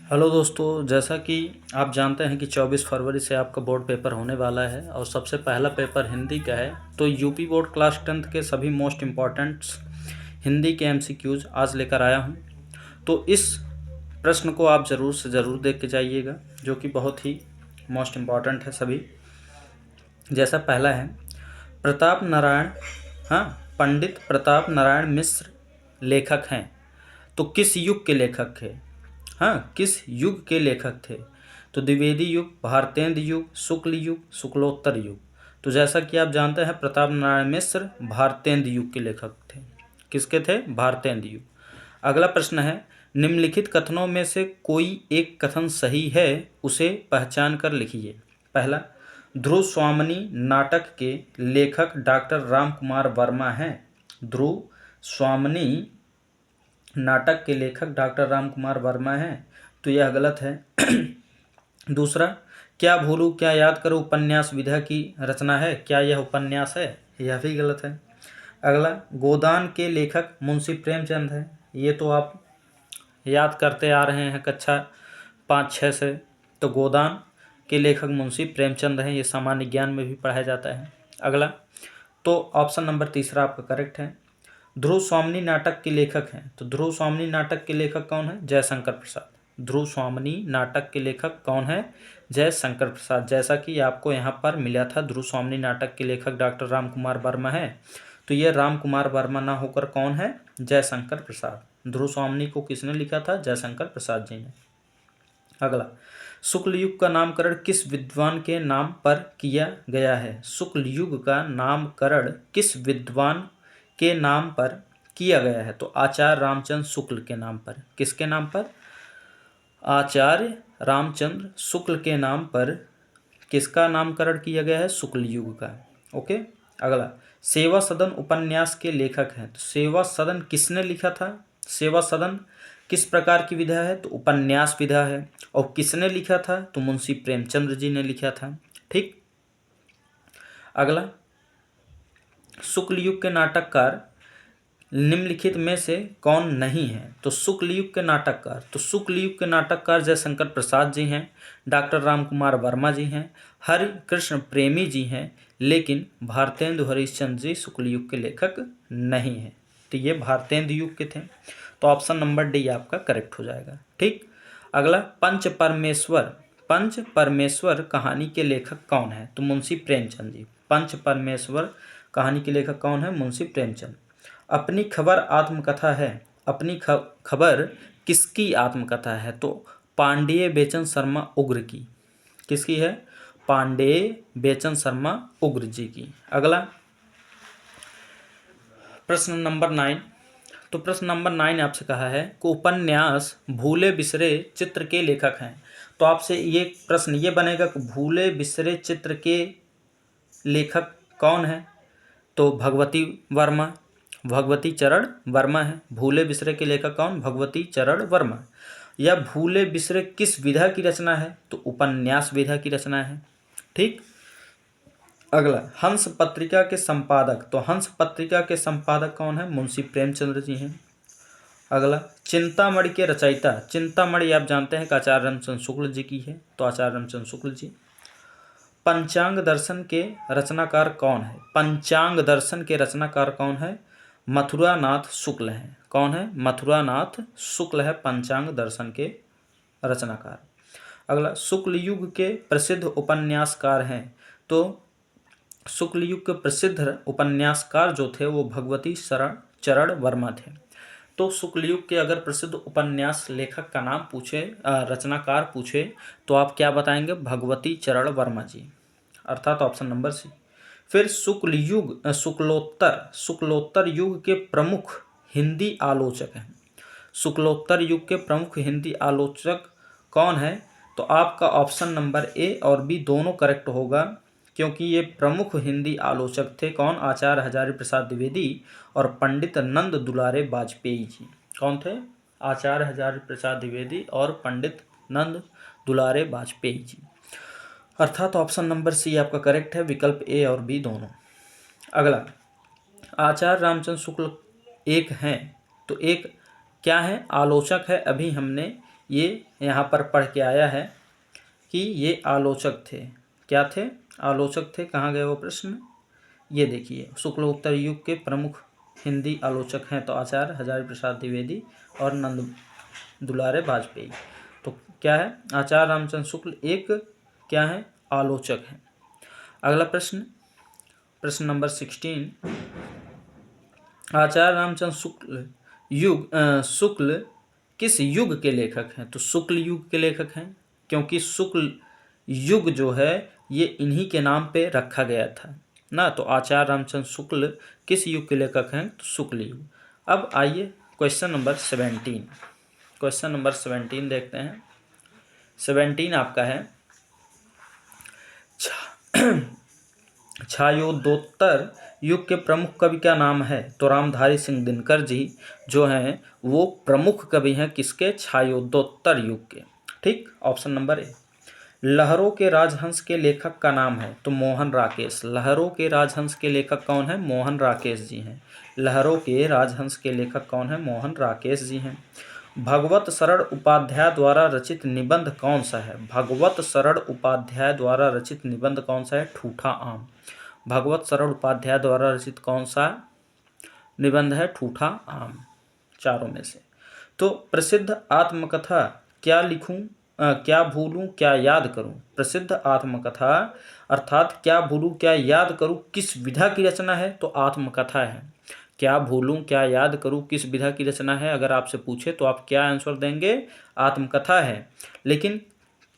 Hello दोस्तों, जैसा कि आप जानते हैं कि 24 फरवरी से आपका बोर्ड पेपर होने वाला है और सबसे पहला पेपर हिंदी का है। तो यूपी बोर्ड क्लास 10th के सभी मोस्ट इम्पॉर्टेंट्स हिंदी के एमसीक्यूज आज लेकर आया हूं। तो इस प्रश्न को आप ज़रूर से ज़रूर देख के जाइएगा, जो कि बहुत ही मोस्ट इम्पॉर्टेंट है सभी। जैसा पहला है, प्रताप नारायण पंडित प्रताप नारायण मिश्र लेखक हैं, तो किस युग के लेखक थे? किस युग के लेखक थे? तो द्विवेदी युग, भारतेंद्र युग, शुक्ल युग, शुक्लोत्तर युग। तो जैसा कि आप जानते हैं, प्रताप नारायण मिश्र भारतेंद्र युग के लेखक थे। किसके थे? भारतेंद्र युग। अगला प्रश्न है, निम्नलिखित कथनों में से कोई एक कथन सही है, उसे पहचान कर लिखिए। पहला, ध्रुव स्वामिनी नाटक के लेखक डॉक्टर राम कुमार वर्मा हैं। ध्रुव स्वामिनी नाटक के लेखक डॉक्टर राम कुमार वर्मा हैं, तो यह गलत है। दूसरा, क्या भूलूं क्या याद करूं उपन्यास विधा की रचना है, क्या यह उपन्यास है? यह भी गलत है। अगला, गोदान के लेखक मुंशी प्रेमचंद है। ये तो आप याद करते आ रहे हैं कक्षा 5-6 से। तो गोदान के लेखक मुंशी प्रेमचंद हैं, ये सामान्य ज्ञान में भी पढ़ाया जाता है। अगला, तो ऑप्शन नंबर तीसरा आपका करेक्ट है। ध्रुव स्वामिनी नाटक के लेखक हैं, तो ध्रुव स्वामिनी नाटक के लेखक कौन है? जयशंकर प्रसाद। ध्रुव स्वामिनी नाटक के लेखक कौन है? जयशंकर प्रसाद। जैसा कि आपको यहाँ पर मिला था, ध्रुव स्वामिनी नाटक के लेखक डॉक्टर राम कुमार वर्मा है, तो ये राम कुमार वर्मा ना होकर कौन है? जयशंकर प्रसाद। ध्रुव स्वामिनी को किसने लिखा था? जयशंकर प्रसाद जी ने। अगला, शुक्ल युग का नामकरण किस विद्वान के नाम पर किया गया है? शुक्ल युग का नामकरण किस विद्वान के नाम पर किया गया है? तो आचार्य रामचंद्र शुक्ल के नाम पर। किसके नाम पर? आचार्य रामचंद्र शुक्ल के नाम पर किसका नामकरण किया गया है? शुक्ल युग का। ओके। अगला, सेवा सदन उपन्यास के लेखक हैं, तो सेवा सदन किसने लिखा था? सेवा सदन किस प्रकार की विधा है? तो उपन्यास विधा है। और किसने लिखा था? तो मुंशी प्रेमचंद्र जी ने लिखा था। ठीक। अगला, शुक्ल युग के नाटककार निम्नलिखित में से कौन नहीं है? तो शुक्ल युग के नाटककार, तो शुक्ल युग के नाटककार जयशंकर प्रसाद जी हैं, डॉक्टर राम कुमार वर्मा जी हैं, हरि कृष्ण प्रेमी जी हैं, लेकिन भारतेंदु हरिश्चंद्र जी शुक्ल युग के लेखक नहीं हैं। तो ये भारतेंदु युग के थे। तो ऑप्शन नंबर डी आपका करेक्ट हो जाएगा। ठीक। अगला, पंच परमेश्वर कहानी के लेखक कौन है? तो मुंशी प्रेमचंद जी। पंच परमेश्वर कहानी के लेखक कौन है? मुंशी प्रेमचंद। अपनी खबर आत्मकथा है, अपनी खबर किसकी आत्मकथा है? तो पांडेय बेचन शर्मा उग्र की। किसकी है? पांडेय बेचन शर्मा उग्र जी की। अगला, प्रश्न नंबर 9। तो प्रश्न नंबर 9 आपसे कहा है कि उपन्यास भूले बिसरे चित्र के लेखक हैं। तो आपसे ये प्रश्न ये बनेगा कि भूले बिसरे चित्र के लेखक कौन है? तो भगवती चरण वर्मा है। भूले बिसरे के लेखक कौन? भगवती चरण वर्मा। या भूले बिसरे किस विधा की रचना है? तो उपन्यास विधा की रचना है। ठीक। अगला, हंस पत्रिका के संपादक, तो हंस पत्रिका के संपादक कौन है? मुंशी प्रेमचंद्र जी हैं। अगला, चिंतामणि के रचयिता, चिंतामणि आप जानते हैं कि आचार्य रामचंद्र शुक्ल जी की है, तो आचार्य रामचंद्र शुक्ल जी। पंचांग दर्शन के रचनाकार कौन है? पंचांग दर्शन के रचनाकार कौन है? मथुरानाथ शुक्ल हैं। कौन है? मथुरानाथ शुक्ल है पंचांग दर्शन के रचनाकार। अगला, शुक्ल युग के प्रसिद्ध उपन्यासकार हैं, तो शुक्ल युग के प्रसिद्ध उपन्यासकार जो थे वो भगवती चरण वर्मा थे। तो शुक्ल युग के अगर प्रसिद्ध उपन्यास लेखक का नाम पूछे, रचनाकार पूछे, तो आप क्या बताएंगे? भगवती चरण वर्मा जी, अर्थात ऑप्शन नंबर सी। फिर शुक्लोत्तर युग के प्रमुख हिंदी आलोचक हैं। शुक्लोत्तर युग के प्रमुख हिंदी आलोचक कौन है? तो आपका ऑप्शन नंबर ए और बी दोनों करेक्ट होगा, क्योंकि ये प्रमुख हिंदी आलोचक थे। कौन? आचार्य हजारी प्रसाद द्विवेदी और पंडित नंद दुलारे वाजपेयी जी। कौन थे? आचार्य हजारी प्रसाद द्विवेदी और पंडित नंद दुलारे वाजपेयी जी, अर्थात ऑप्शन नंबर सी आपका करेक्ट है, विकल्प ए और बी दोनों। अगला, आचार्य रामचंद्र शुक्ल एक हैं, तो एक क्या है? आलोचक है। अभी हमने ये यहाँ पर पढ़ के आया है कि ये आलोचक थे। क्या थे? आलोचक थे। कहाँ गए वो प्रश्न? ये देखिए, शुक्लोत्तर युग के प्रमुख हिंदी आलोचक हैं तो आचार्य हजारी प्रसाद द्विवेदी और नंद दुलारे वाजपेयी। तो क्या है? आचार्य रामचंद्र शुक्ल एक क्या है? आलोचक हैं। अगला प्रश्न, प्रश्न नंबर 16, आचार्य रामचंद्र शुक्ल किस युग के लेखक हैं? तो शुक्ल युग के लेखक हैं, क्योंकि शुक्ल युग जो है ये इन्हीं के नाम पे रखा गया था ना। तो आचार्य रामचंद्र शुक्ल किस युग के लेखक हैं? तो शुक्ल युग। अब आइए क्वेश्चन नंबर 17, क्वेश्चन नंबर 17 देखते हैं। 17 आपका है छायोदोत्तर युग के प्रमुख कवि का नाम है? तो रामधारी सिंह दिनकर जी जो हैं वो प्रमुख कवि हैं किसके? छायोदोत्तर युग के। ठीक, ऑप्शन नंबर ए। लहरों के राजहंस के लेखक का नाम है? तो मोहन राकेश। लहरों के राजहंस के लेखक कौन है? मोहन राकेश जी हैं। लहरों के राजहंस के लेखक कौन है? मोहन राकेश जी हैं। भगवत शरण उपाध्याय द्वारा रचित निबंध कौन सा है? भगवत शरण उपाध्याय द्वारा रचित निबंध कौन सा है? ठूठा आम। भगवत शरण उपाध्याय द्वारा रचित कौन सा निबंध है? ठूठा आम। चारों में से। तो प्रसिद्ध आत्मकथा क्या लिखूं, क्या भूलूं क्या याद करूं? प्रसिद्ध आत्मकथा अर्थात क्या भूलूं क्या याद करूं किस विधा की रचना है? तो आत्मकथा है। क्या भूलूं क्या याद करूं किस विधा की रचना है? अगर आपसे पूछे तो आप क्या आंसर देंगे? आत्मकथा है। लेकिन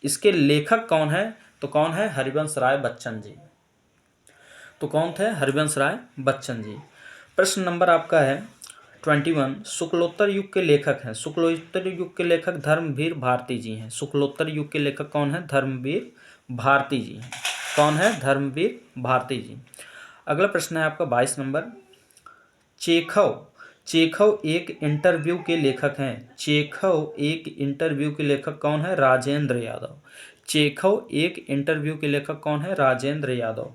इसके लेखक कौन है? तो कौन है? हरिवंश राय बच्चन जी। तो कौन थे? हरिवंश राय बच्चन जी। प्रश्न नंबर आपका है 21, शुक्लोत्तर युग के लेखक हैं? शुक्लोत्तर युग के लेखक धर्मवीर भारती जी हैं। शुक्लोत्तर युग के लेखक कौन है? धर्मवीर भारती जी हैं। कौन है? धर्मवीर भारती जी। अगला प्रश्न है आपका 22 नंबर, चेखव। चेखव एक इंटरव्यू के लेखक हैं। चेखव एक इंटरव्यू के लेखक कौन है? राजेंद्र यादव। चेखव एक इंटरव्यू के लेखक कौन है? राजेंद्र यादव।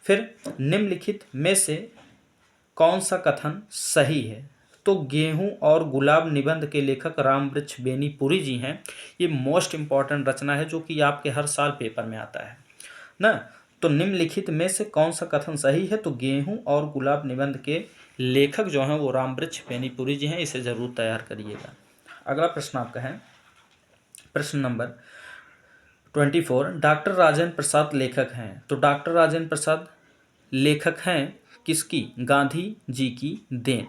फिर निम्नलिखित में से कौन सा कथन सही है? तो गेहूं और गुलाब निबंध के लेखक रामवृक्ष बेनीपुरी जी हैं। ये मोस्ट इंपॉर्टेंट रचना है जो कि आपके हर साल पेपर में आता है ना। तो निम्नलिखित में से कौन सा कथन सही है? तो गेहूं और गुलाब निबंध के लेखक जो हैं वो रामवृक्ष बेनीपुरी जी हैं। इसे जरूर तैयार करिएगा। अगला प्रश्न आपका है प्रश्न नंबर 24, डॉक्टर राजेंद्र प्रसाद लेखक हैं। तो डॉक्टर राजेंद्र प्रसाद लेखक हैं किसकी? गांधी जी की देन।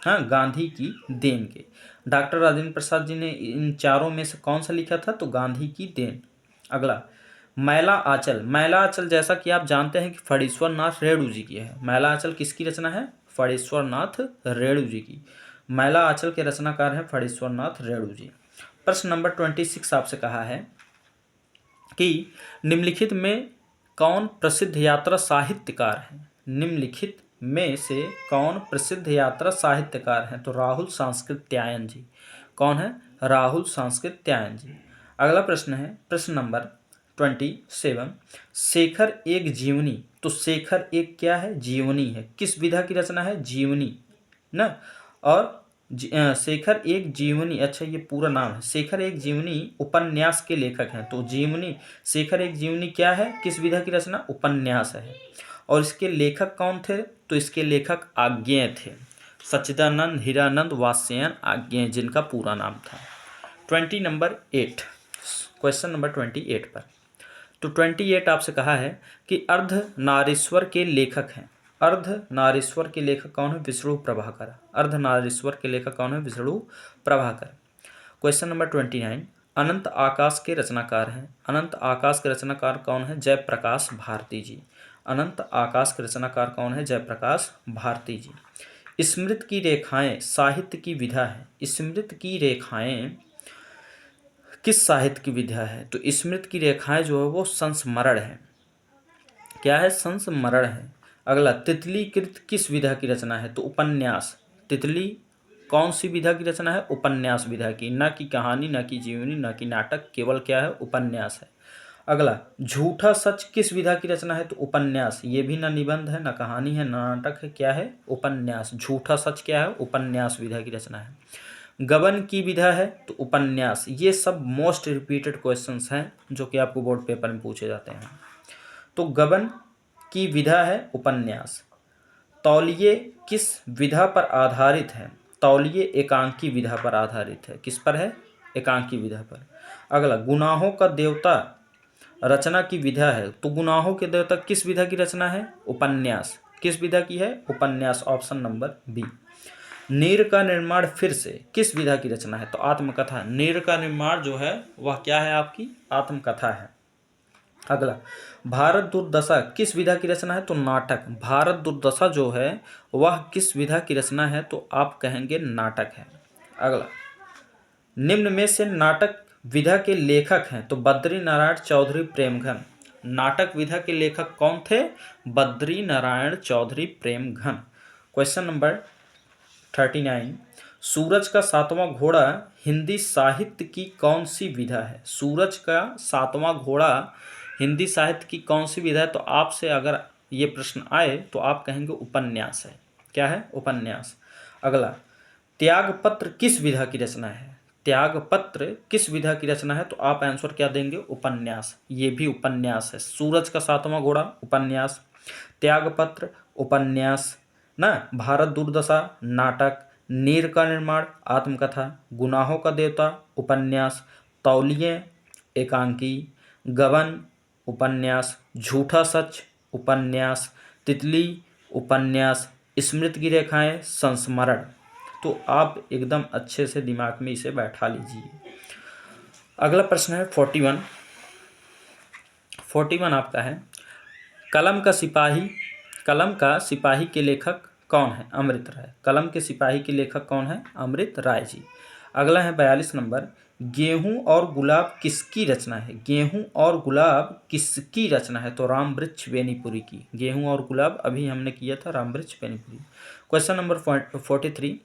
हाँ, गांधी की देन के। डॉक्टर राजेंद्र प्रसाद जी ने इन चारों में से कौन सा लिखा था? तो गांधी की देन। अगला, मैला आंचल। मैला आंचल जैसा कि आप जानते हैं कि फणीश्वर नाथ रेणु जी की है। मैला आंचल किसकी रचना है? फणीश्वर नाथ रेणु जी की। मैला आंचल के रचनाकार हैं फणीश्वर नाथ रेणु जी। प्रश्न नंबर 26 आपसे कहा है कि निम्नलिखित में कौन प्रसिद्ध यात्रा साहित्यकार है? निम्नलिखित में से कौन प्रसिद्ध यात्रा साहित्यकार हैं? तो राहुल सांस्कृत्यायन जी। कौन है? राहुल सांस्कृत्यायन जी। अगला प्रश्न है प्रश्न नंबर 27, शेखर एक जीवनी। तो शेखर एक क्या है? जीवनी है। किस विधा की रचना है? जीवनी ना। और शेखर एक जीवनी, अच्छा ये पूरा नाम है, शेखर एक जीवनी उपन्यास के लेखक हैं। तो जीवनी, शेखर एक जीवनी क्या है? किस विधा की रचना? उपन्यास है। और इसके लेखक कौन थे? तो इसके लेखक आज्ञेय थे। सच्चिदानंद हीरानंद वात्स्यायन आज्ञेय जिनका पूरा नाम था। 20 नंबर 8, क्वेश्चन नंबर 28 पर। तो 28 आपसे कहा है कि अर्धनारीश्वर के लेखक हैं। अर्धनारीश्वर के लेखक कौन है? विष्णु प्रभाकर। अर्धनारीश्वर के लेखक कौन है? विष्णु प्रभाकर। क्वेश्चन नंबर 29, अनंत आकाश के रचनाकार हैं। अनंत आकाश के रचनाकार कौन है? जयप्रकाश भारती जी। अनंत आकाश के रचनाकार कौन है? जयप्रकाश भारती जी। स्मृत की रेखाएं साहित्य की विधा है। स्मृत की रेखाएं किस साहित्य की विधा है? तो स्मृत की रेखाएं जो है वो संस्मरण है। क्या है? संस्मरण है। अगला, तितलीकृत किस विधा की रचना है? तो उपन्यास। तितली कौन सी विधा की रचना है? उपन्यास विधा की। न कि कहानी, न कि जीवनी, न कि नाटक, केवल क्या है? उपन्यास है। अगला, झूठा सच किस विधा की रचना है? तो उपन्यास। ये भी न निबंध है, न कहानी है, न नाटक है, क्या है? उपन्यास। झूठा सच क्या है? उपन्यास विधा की रचना है। गबन की विधा है तो उपन्यास। ये सब मोस्ट रिपीटेड क्वेश्चंस हैं जो कि आपको बोर्ड पेपर में पूछे जाते हैं। तो गबन की विधा है उपन्यास। तौलिए किस विधा पर आधारित है? तौलिए एकांकी विधा पर आधारित है। किस पर है? एकांकी विधा पर। अगला, गुनाहों का देवता रचना की विधा है। तो गुनाहों के देवता किस विधा की रचना है? उपन्यास। किस विधा की है? उपन्यास। Option number b. नीर का निर्माण फिर से किस विधा की रचना है? तो आत्मकथा। नीर का निर्माण जो है वह क्या है? आपकी आत्मकथा है। अगला, भारत दुर्दशा किस विधा की रचना है? तो नाटक। भारत दुर्दशा जो है वह किस विधा की रचना है? तो आप कहेंगे नाटक है। अगला, निम्न में से नाटक विधा के लेखक हैं। तो बद्री नारायण चौधरी प्रेमघन। नाटक विधा के लेखक कौन थे? बद्री नारायण चौधरी प्रेमघन। क्वेश्चन नंबर 39, सूरज का सातवां घोड़ा हिंदी साहित्य की कौन सी विधा है? सूरज का सातवां घोड़ा हिंदी साहित्य की कौन सी विधा है? तो आपसे अगर ये प्रश्न आए तो आप कहेंगे उपन्यास है। क्या है? उपन्यास। अगला, त्यागपत्र किस विधा की रचना है? त्यागपत्र किस विधा की रचना है? तो आप आंसर क्या देंगे? उपन्यास। ये भी उपन्यास है। सूरज का सातवां घोड़ा उपन्यास, त्यागपत्र उपन्यास ना, भारत दुर्दशा नाटक, नीर का निर्माण आत्मकथा, गुनाहों का देवता उपन्यास, तौलिए एकांकी, गबन उपन्यास, झूठा सच उपन्यास, तितली उपन्यास, स्मृति की रेखाएं संस्मरण। तो आप एकदम अच्छे से दिमाग में इसे बैठा लीजिए। अगला प्रश्न है 41 आपका है, कलम का सिपाही के लेखक कौन है? अमृत राय। कलम के सिपाही के लेखक कौन है? अमृत राय जी। अगला है 42 नंबर, गेहूं और गुलाब किसकी रचना है? गेहूं और गुलाब किसकी रचना है? तो राम वृक्ष बेनीपुरी की। गेहूं और गुलाब अभी हमने किया था राम वृक्ष बेनीपुरी। क्वेश्चन नंबर 43,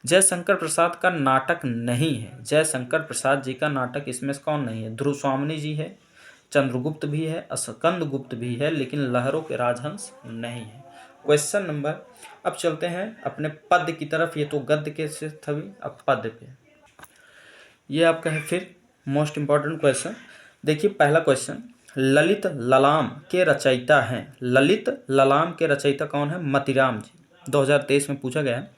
जयशंकर प्रसाद का नाटक नहीं है। जयशंकर प्रसाद जी का नाटक इसमें से कौन नहीं है? ध्रुव स्वामिनी जी है, चंद्रगुप्त भी है, स्कंद गुप्त भी है, लेकिन लहरों के राजहंस नहीं है। क्वेश्चन नंबर, अब चलते हैं अपने पद्य की तरफ। ये तो गद्य के से थी, अब पद्य पे। ये आपका है फिर मोस्ट इंपॉर्टेंट क्वेश्चन। देखिए पहला क्वेश्चन, ललित ललाम के रचयिता हैं। ललित ललाम के रचयिता कौन है? मतीराम जी। 2023 में पूछा गया है।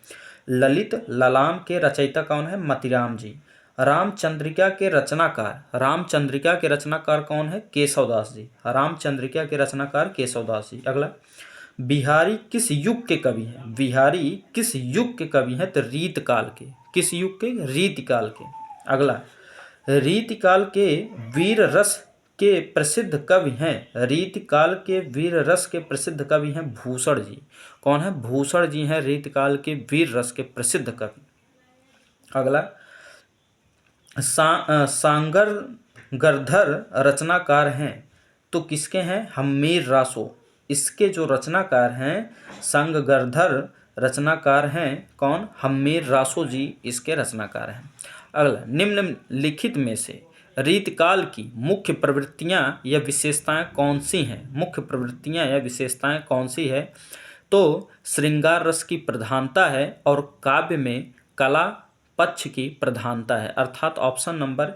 ललित ललाम के रचयिता कौन है? मतीराम जी। रामचंद्रिका के रचनाकार, रामचंद्रिका के रचनाकार कौन है? केशवदास जी। रामचंद्रिका के रचनाकार केशवदास जी। अगला, बिहारी किस युग के कवि हैं? बिहारी किस युग के कवि हैं? तो रीतकाल के। किस युग के? रीतकाल के। अगला, रीतकाल के वीर रस के प्रसिद्ध कवि हैं। रीतकाल के वीर रस के प्रसिद्ध कवि हैं भूषण जी। कौन है? भूषण जी हैं रीतकाल के वीर रस के प्रसिद्ध कवि। अगला, सांगर गर्धर रचनाकार हैं। तो किसके हैं? हम्मीर रासो। इसके जो रचनाकार हैं संगगर्धर रचनाकार हैं कौन? हम्मीर रासो जी इसके रचनाकार हैं। अगला, निम्नलिखित में से रीतकाल की मुख्य प्रवृत्तियां या विशेषताएं कौन सी हैं? मुख्य प्रवृत्तियां या विशेषताएं कौन सी है? तो श्रृंगार रस की प्रधानता है और काव्य में कला पक्ष की प्रधानता है। अर्थात ऑप्शन नंबर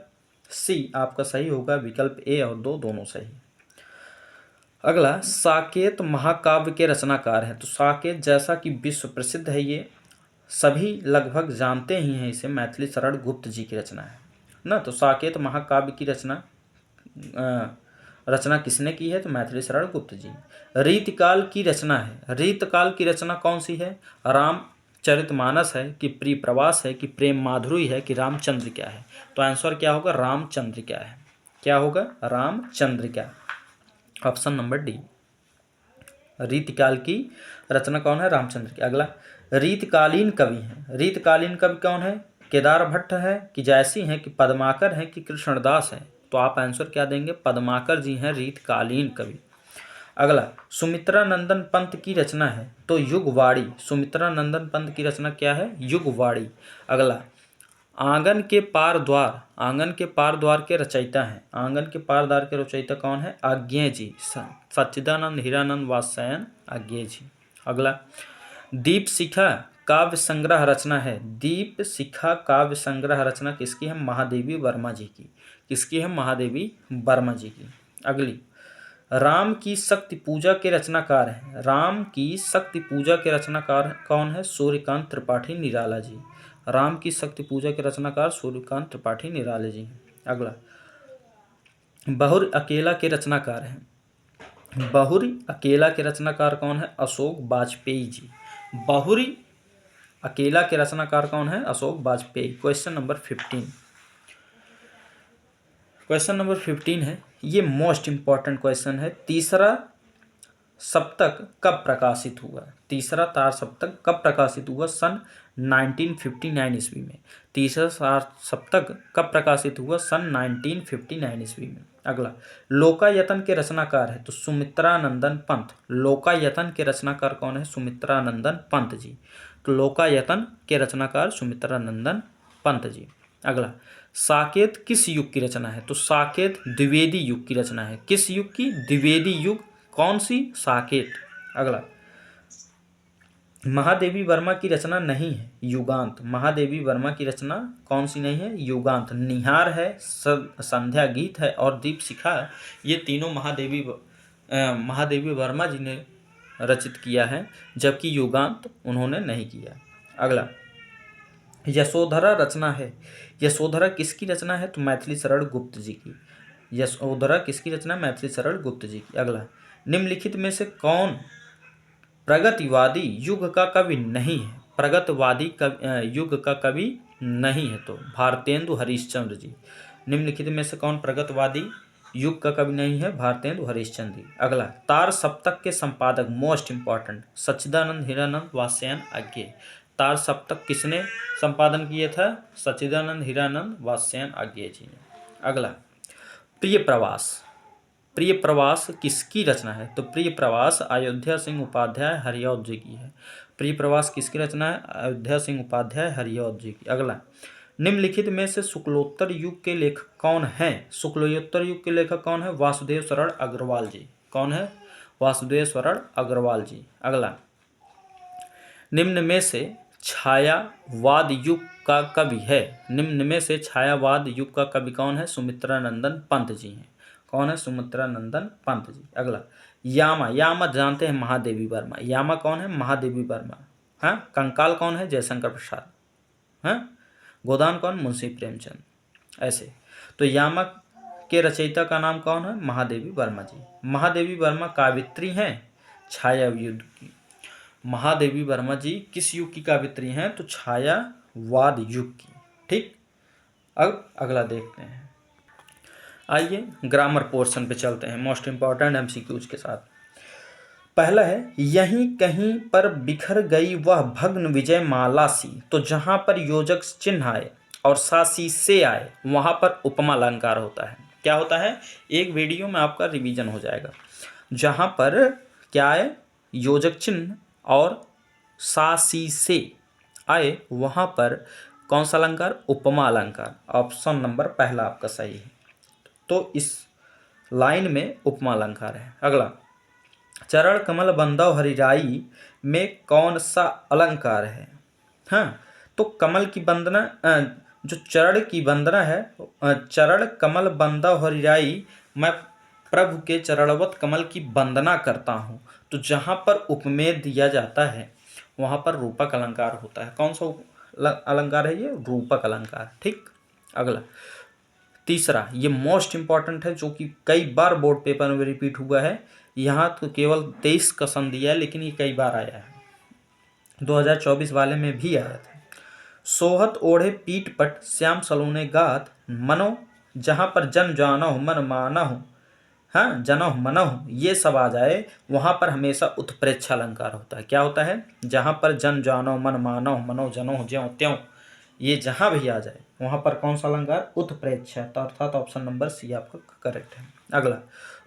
सी आपका सही होगा। विकल्प ए और 2 दोनों सही। अगला, साकेत महाकाव्य के रचनाकार हैं। तो साकेत जैसा कि विश्व प्रसिद्ध है, ये सभी लगभग जानते ही हैं इसे, मैथिली शरण गुप्त जी की रचना है ना। तो साकेत महाकाव्य की रचना किसने की है? तो मैथिली शरण गुप्त जी। रीतकाल की रचना है। रीतकाल की रचना कौन सी है? रामचरितमानस है कि प्रिय प्रवास है कि प्रेम माधुरी है कि रामचंद्रिका है? तो आंसर क्या होगा? रामचंद्रिका है। क्या होगा? रामचंद्रिका। Option number D. रीतकाल की रचना कौन है? रामचंद्रिका। अगला, रीतकालीन कवि हैं। रीतकालीन कवि कौन है? केदार भट्ट है कि जयसी हैं कि पद्माकर हैं कि कृष्णदास हैं? तो आप आंसर क्या देंगे? पद्माकर जी हैं रीतकालीन कवि। अगला, सुमित्रा नंदन पंत की रचना है। तो युगवाड़ी। सुमित्रा नंदन पंत की रचना क्या है? युगवाड़ी। अगला, आंगन के पार द्वार के रचयिता हैं। आंगन के पार द्वार के रचयिता कौन है? आज्ञेय जी। सच्चिदानंद हीरानंद वात्स्यायन आज्ञेय जी। अगला, दीप शिखा काव्य संग्रह रचना है? दीप शिखा काव्य संग्रह रचना किसकी है? महादेवी वर्मा जी की। किसकी है? महादेवी वर्मा जी की। अगली, राम की शक्ति पूजा के रचनाकार हैं? राम की शक्ति पूजा के रचनाकार कौन है? सूर्यकांत त्रिपाठी निराला जी। राम की शक्ति पूजा के रचनाकार सूर्यकांत त्रिपाठी निराला जी। अगला, बहुरी अकेला के रचनाकार हैं? बहुरी अकेला के रचनाकार कौन है? अशोक वाजपेयी जी। बहुरी अकेला के रचनाकार कौन है? Ashok Vajpayee. Question number 15। Question number 15 है, ये मोस्ट इंपॉर्टेंट क्वेश्चन है। तीसरा सप्तक कब प्रकाशित हुआ? तीसरा तार सप्तक कब प्रकाशित हुआ? सन 1959 ईस्वी में। तीसरा तार सप्तक कब प्रकाशित हुआ? सन 1959 ईस्वी में। अगला, लोकायतन के रचनाकार है? तो सुमित्रानंदन पंत। लोकायतन के रचनाकार कौन है? सुमित्रानंदन पंत जी। तो लोकायतन के रचनाकार सुमित्रानंदन पंत जी। अगला, साकेत किस युग की रचना है? तो साकेत द्विवेदी युग की रचना है। किस युग की? द्विवेदी युग। कौन सी? साकेत। अगला, महादेवी वर्मा की रचना नहीं है? युगांत। महादेवी वर्मा की रचना कौन सी नहीं है? युगांत। निहार है, संध्या गीत है और दीप शिखा है। ये तीनों महादेवी वर्मा जी ने रचित किया है, जबकि युगांत उन्होंने नहीं किया। अगला, यशोधरा रचना है? यशोधरा किसकी रचना है? तो मैथिली शरण गुप्त जी की। यशोधरा किसकी रचना? मैथिली शरण गुप्त जी की। अगला, निम्नलिखित में से कौन प्रगतिवादी युग का कवि नहीं है? प्रगतिवादी युग का कवि नहीं है? तो भारतेंदु हरिश्चंद्र जी। निम्नलिखित में से कौन प्रगतिवादी युग का कवि नहीं है? भारतेंदु हरिश्चंद्र जी। अगला, तार सप्तक के संपादक, मोस्ट इंपॉर्टेंट, सच्चिदानंद हीरानंद वात्स्यायन आज्ञे। तार सप्तक किसने संपादन किया था? सच्चिदानंद हीरानंद वात्स्यायन आज्ञे जी ने। अगला, प्रिय प्रवास। प्रिय प्रवास किसकी रचना है? तो प्रिय प्रवास अयोध्या सिंह उपाध्याय हरिऔध जी की है। प्रिय प्रवास किसकी रचना है? अयोध्या सिंह उपाध्याय हरिऔध जी की। अगला, निम्नलिखित में से शुक्लोत्तर युग के लेखक कौन है? शुक्लोत्तर युग के लेखक कौन है? वासुदेव शरण अग्रवाल जी। कौन है? वासुदेव शरण अग्रवाल जी। अगला, निम्न में से छायावाद युग का कवि है? निम्न में से छायावाद युग का कवि कौन है? सुमित्रानंदन पंत जी हैं। कौन है? सुमित्रानंदन पंत जी। अगला, यामा। यामा जानते हैं? महादेवी वर्मा। यामा कौन है? महादेवी वर्मा। हाँ, कंकाल कौन है? जयशंकर प्रसाद। हाँ, गोदान कौन? मुंशी प्रेमचंद। ऐसे तो यामा के रचयिता का नाम कौन है? महादेवी वर्मा जी। महादेवी वर्मा काव्यत्री हैं छाया युग की। महादेवी वर्मा जी किस युग की काव्यत्री हैं? तो छायावाद युग की। ठीक, अब अगला देखते हैं। आइए ग्रामर पोर्शन पे चलते हैं, मोस्ट इंपॉर्टेंट एमसीक्यूज के साथ। पहला है, यहीं कहीं पर बिखर गई वह भग्न विजय माला सी। तो जहां पर योजक चिन्ह आए और सासी से आए वहां पर उपमा अलंकार होता है। क्या होता है? एक वीडियो में आपका रिवीजन हो जाएगा। जहां पर क्या है? योजक चिन्ह और सासी से आए वहां पर कौन सा अलंकार? उपमा अलंकार। ऑप्शन नंबर पहला आपका सही है। तो इस लाइन में उपमा अलंकार है। अगला, चरण कमल बंधव हरिराई में कौन सा अलंकार है? हाँ, तो कमल की वंदना, जो चरण की वंदना है, चरण कमल बंधव हरिराई, मैं प्रभु के चरणवत कमल की वंदना करता हूँ। तो जहाँ पर उपमेय दिया जाता है वहाँ पर रूपक अलंकार होता है। कौन सा अलंकार है ये? रूपक अलंकार। ठीक, अगला, तीसरा, ये मोस्ट इंपॉर्टेंट है, जो कि कई बार बोर्ड पेपर में रिपीट हुआ है। यहाँ तो केवल 23 का सन दिया है, लेकिन ये कई बार आया है। 2024 वाले में भी आया था। सोहत ओढ़े पीठ पट श्याम सलोने गात मनो, जहाँ पर जन जानो मन मानो, हाँ, जनो मनो, ये सब आ जाए वहाँ पर हमेशा उत्प्रेक्षा अलंकार होता है। क्या होता है? जहाँ पर जन जानो मन मानो मनो जनो ज्यों त्यों, ये जहाँ भी आ जाए वहाँ पर कौन सा अलंकार? उत्प्रेक्षा। अर्थात ऑप्शन नंबर सी आपका करेक्ट है। अगला,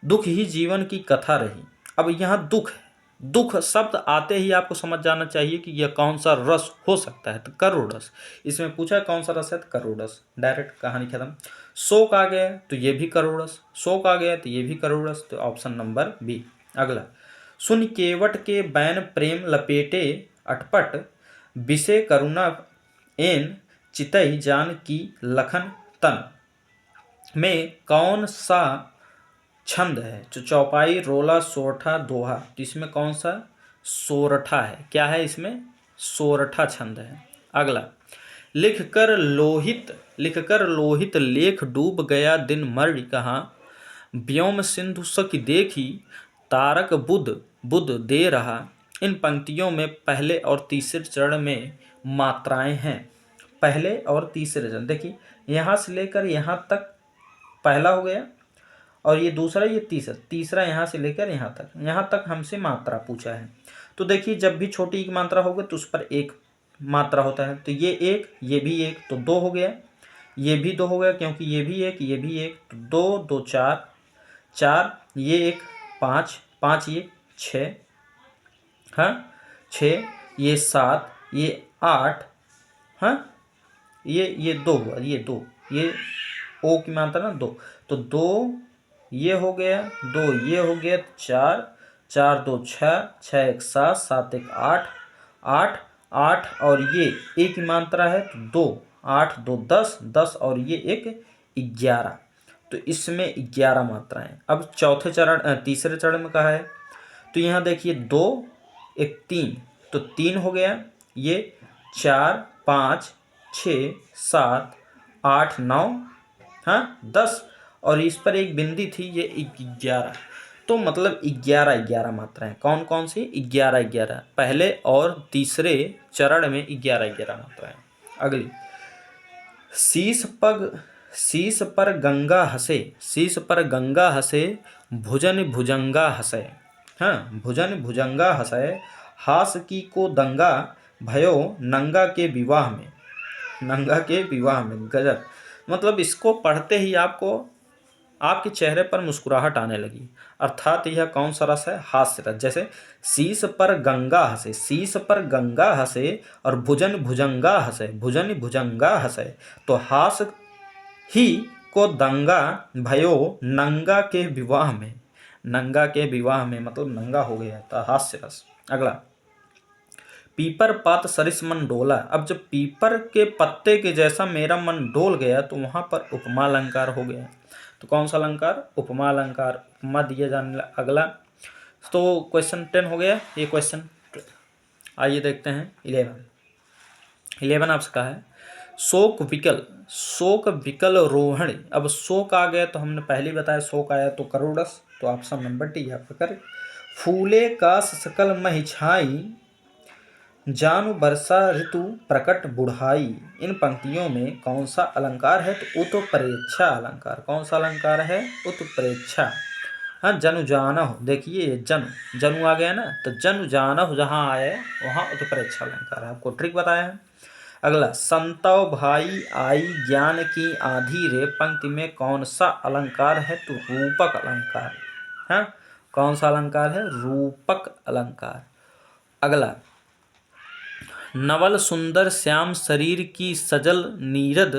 दुख ही जीवन की कथा रही। अब यहाँ दुख है। दुख शब्द आते ही आपको समझ जाना चाहिए कि यह कौन सा रस हो सकता है। तो करुण रस। इसमें पूछा कौन सा रस है? तो करुण रस। डायरेक्ट कहानी खत्म। शोक आ गया तो ये भी करुण रस, शोक आ गया तो ये भी करुण रस। तो ऑप्शन नंबर बी। अगला, सुन केवट के बैन प्रेम लपेटे अटपट, विषे करुणा एन चितई जान की लखन तन में कौन सा छंद है? जो चौपाई, रोला, सोरठा, दोहा। तो इसमें कौन सा सोरठा है? क्या है इसमें? सोरठा छंद है। अगला, लिखकर लोहित लेख डूब गया दिन मर कहाँ, व्योम सिंधु सखी देखी तारक बुध दे रहा। इन पंक्तियों में पहले और तीसरे चरण में मात्राएं हैं। पहले और तीसरे चरण, देखिए यहाँ से लेकर यहाँ तक पहला हो गया, और ये दूसरा, ये तीसरा यहाँ से लेकर यहाँ तक हमसे मात्रा पूछा है। तो देखिए जब भी छोटी की मात्रा होगी तो उस पर एक मात्रा होता है। तो ये एक, ये भी एक, तो दो हो गया, ये भी दो हो गया, क्योंकि ये भी एक, ये भी एक, तो दो दो चार, चार, ये एक, पाँच, पाँच ये छः, हाँ छः, ये सात, ये आठ, हाँ ये दो हुआ, ये दो, ये ओ की मात्रा ना दो, तो दो ये हो गया, दो ये हो गया, चार, चार दो छः, छः एक सात, सात एक आठ, आठ, आठ और ये एक की मात्रा है तो दो, आठ दो दस, दस और ये एक 11। तो इसमें 11 मात्राएं। अब तीसरे चरण में कहा है, तो यहाँ देखिए दो एक तीन, तो तीन हो गया, ये चार, पाँच, छः, सात, आठ, नौ, हाँ 10, और इस पर एक बिंदी थी, ये 11। तो मतलब 11 मात्राएं। कौन कौन सी? 11 पहले और तीसरे चरण में 11 मात्राएं। अगली, शीस पर गंगा हसे, भुजन भुजंगा हसे। हाँ, भुजन भुजंगा हसे, हास की को दंगा भयो नंगा के विवाह में। गजब, मतलब इसको पढ़ते ही आपको आपके चेहरे पर मुस्कुराहट आने लगी। अर्थात यह कौन सा रस है? हास्य रस। जैसे शीस पर गंगा हसे और भुजन भुजंगा हसे, तो हास ही को दंगा भयो नंगा के विवाह में। मतलब नंगा हो गया था, हास्य रस। अगला, पीपर पात सरिस मन डोला। अब जब पीपर के पत्ते के जैसा मेरा मन डोल गया तो वहां पर उपमा अलंकार हो गया। तो कौन सा अलंकार? उपमा अलंकार, उपमा दिया जाने लगा। अगला, तो क्वेश्चन 10 हो गया ये क्वेश्चन। आइए देखते हैं 11 आपसे कहा है, शोक विकल रोहिणी। अब शोक आ गया तो हमने पहले ही बताया, शोक आया तो करोड़स, तो ऑप्शन नंबर डी आपका करें। फूले का सकल महि छाई, जानु वर्षा ऋतु प्रकट बुढ़ाई। इन पंक्तियों में कौन सा अलंकार है? तो उत्प्रेक्षा अलंकार। कौन सा अलंकार है? उत्प्रेक्षा। हाँ, जनु जानह, देखिए जनु आ गया ना, तो जनु जानह जहाँ आए वहाँ उत्प्रेक्षा अलंकार है। आपको ट्रिक बताया है। अगला, संतव भाई आई ज्ञान की आधी रे। पंक्ति में कौन सा अलंकार है? तो रूपक अलंकार। हाँ, कौन सा अलंकार है? रूपक अलंकार। अगला, नवल सुंदर श्याम शरीर की सजल नीरद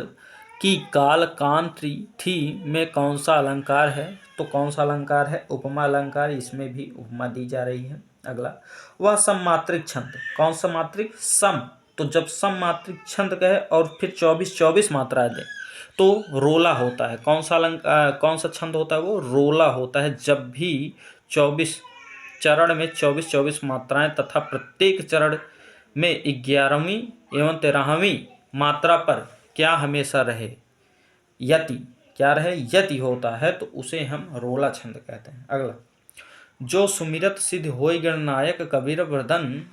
की काल कांति थी में कौन सा अलंकार है? तो कौन सा अलंकार है? उपमा अलंकार। इसमें भी उपमा दी जा रही है। अगला, वह सममात्रिक छंद। कौन सा मात्रिक? सम। तो जब सम मात्रिक छंद कहे और फिर 24 मात्रा दे तो रोला होता है। कौन सा छंद होता है? वो रोला होता है। जब भी 24 चरण में 24 मात्राएं तथा प्रत्येक चरण में 11वीं एवं 13वीं मात्रा पर क्या हमेशा रहे? यति। क्या रहे? यति होता है, तो उसे हम रोला छंद कहते हैं। अगला, जो सुमिरत सिद्ध होय गणनायक, कबीर वरदन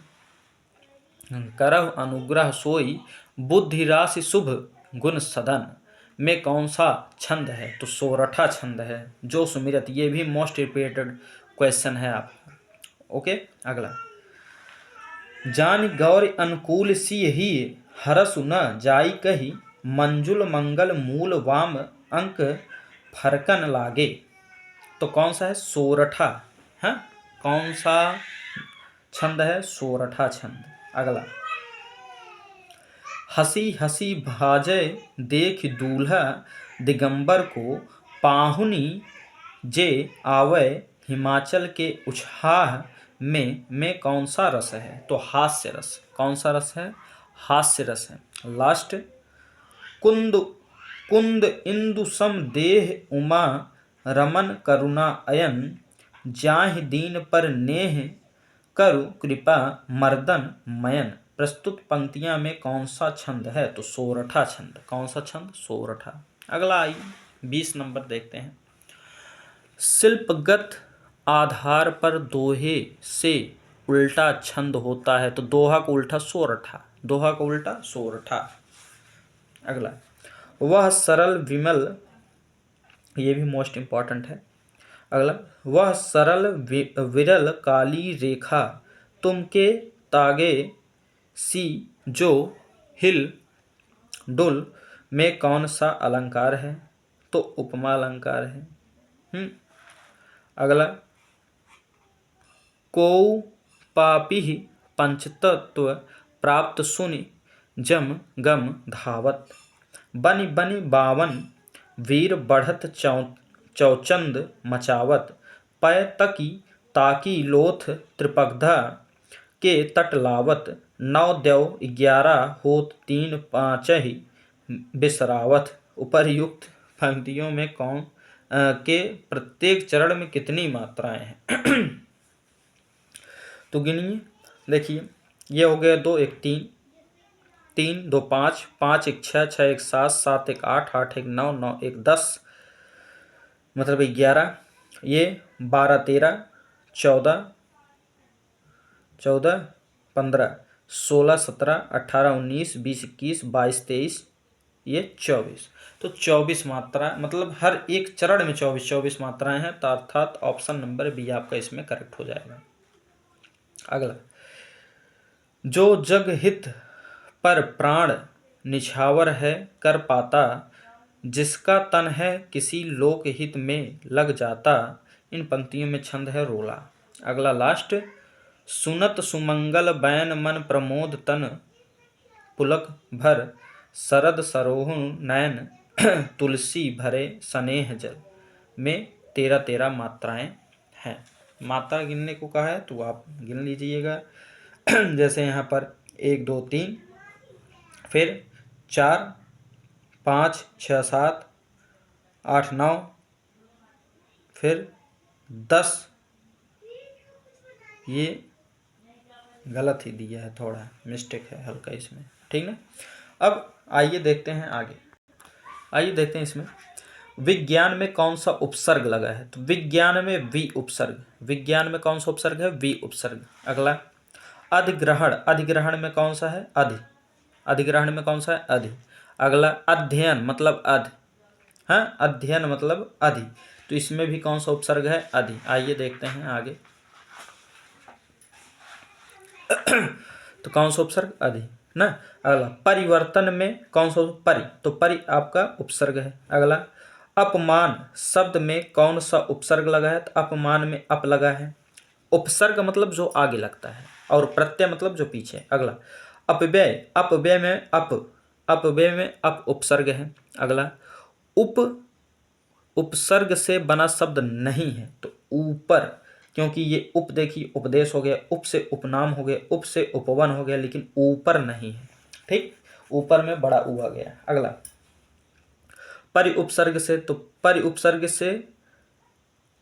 करह अनुग्रह सोई, बुद्धि राशि शुभ गुण सदन में कौन सा छंद है? तो सोरठा छंद है, जो सुमिरत। ये भी मोस्ट रिपीटेड क्वेश्चन है आपका। ओके। अगला, जान गौर अनुकूल सी ही हरसु न जाई कही, मंजुल मंगल मूल वाम अंक फरकन लागे। तो कौन सा है? सोरठा। हाँ, कौन सा छंद है? सोरठा छंद। अगला, हसी हसी भाजय देख दूल्हा, दिगंबर को पाहुनी जे आवय, हिमाचल के उछाह में कौन सा रस है? तो हास्य रस। कौन सा रस है? हास्य रस है। लास्ट, कुंद कुंद इंदु सम देह उमा रमन करुणा अयन, जाहि दीन पर नेह करु कृपा मर्दन मयन। प्रस्तुत पंक्तियां में कौन सा छंद है? तो सोरठा छंद। कौन सा छंद? सोरठा। अगला आइए 20 नंबर देखते हैं। शिल्पगत आधार पर दोहे से उल्टा छंद होता है। तो दोहा को उल्टा सोरठा। दोहा को उल्टा सोरठा। अगला, वह सरल विमल, ये भी मोस्ट इंपॉर्टेंट है। अगला, वह सरल विरल काली रेखा तुमके तागे सी जो हिल डुल में कौन सा अलंकार है? तो उपमा अलंकार है। अगला, को पापी पंचतत्व प्राप्त सुनि जम गम धावत, बनि बनि बावन वीर बढ़त चौचंद मचावत, पय तकी ताकी लोथ त्रिपगधा के तट लावत, 9 देव 11 होत 3 पाँचहि बिसरावत। उपर्युक्त पंक्तियों में कौन के प्रत्येक चरण में कितनी मात्राएं हैं? तो गिनिए। देखिए, ये हो गया 2 1 3, 3 2 5, 5 1 6, 6 1 7, 7 1 8, 8 1 9, 9 1 10, मतलब 11। ये 12 13, 14 14 15, 16 17, 18 19, 20 21, 22 23, ये 24। तो 24 मात्रा, मतलब हर एक चरण में 24 मात्राएं हैं। तो अर्थात ऑप्शन नंबर बी आपका इसमें करेक्ट हो जाएगा। अगला, जो जग हित पर प्राण निछावर है कर पाता, जिसका तन है किसी लोक हित में लग जाता। इन पंक्तियों में छंद है रोला। अगला लास्ट, सुनत सुमंगल बैन मन प्रमोद तन पुलक भर, शरद सरोह नयन तुलसी भरे स्नेह जल में 13 13 मात्राएं हैं। मात्रा गिनने को कहा है तो आप गिन लीजिएगा। जैसे यहाँ पर 1 2 3, फिर 4 5 6 7 8 9, फिर 10। ये गलत ही दिया है, थोड़ा मिस्टेक है हल्का इसमें, ठीक ना। अब आइए देखते हैं आगे। आइए देखते हैं इसमें विज्ञान में कौन सा उपसर्ग लगा है। तो विज्ञान में वी उपसर्ग। विज्ञान में कौन सा उपसर्ग है? वी उपसर्ग। अगला, अधिग्रहण। अधिग्रहण में कौन सा है? अधि। अधिग्रहण में कौन सा है? अधि। अगला, अध्ययन मतलब अध। हाँ, अध्ययन मतलब अधि। तो इसमें भी कौन सा उपसर्ग है? अधि। आइए देखते हैं आगे। तो कौन सा उपसर्ग? अधि ना। अगला, परिवर्तन में कौन सा? परि। तो परि आपका उपसर्ग है। अगला, अपमान शब्द में कौन सा उपसर्ग लगा है? तो अपमान में अप लगा है। उपसर्ग मतलब जो आगे लगता है, और प्रत्यय मतलब जो पीछे। अगला, अपव्यय। अपव्यय में अप। अपव्यय में अप उपसर्ग है। अगला, उपसर्ग से बना शब्द नहीं है। तो ऊपर, क्योंकि ये उप देखिए उपदेश हो गया, उप से उपनाम हो गया, उप से उपवन हो गया, लेकिन ऊपर नहीं है। ठीक, ऊपर में बड़ा ऊ आ गया। अगला, परि उपसर्ग से। तो परि उपसर्ग से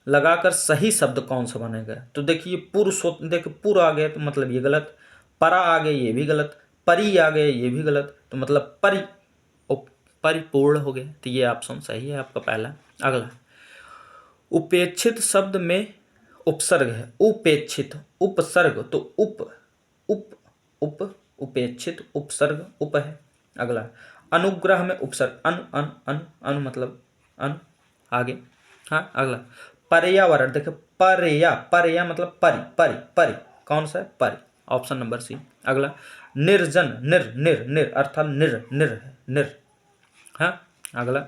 लगाकर सही शब्द कौन सा बनेगा? तो देखिए पुरुष, देखिए पुर आ गया तो मतलब ये गलत, परा आ गया ये भी गलत, परि आ गया ये भी गलत, तो मतलब परिपूर्ण हो गया। तो ये ऑप्शन सही है आपका पहला। अगला, उपेक्षित शब्द में उपसर्ग है। उपेक्षित उपसर्ग, तो उपेक्षित उपसर्ग उप है। अगला, अनुग्रह में उपसर्ग अनु मतलब अनु आगे। हाँ, अगला, पर्यावरण। देखो पर्या मतलब परि कौन सा है? परि, ऑप्शन नंबर सी। अगला, निर्जन निर अर्थात निर। हाँ, अगला,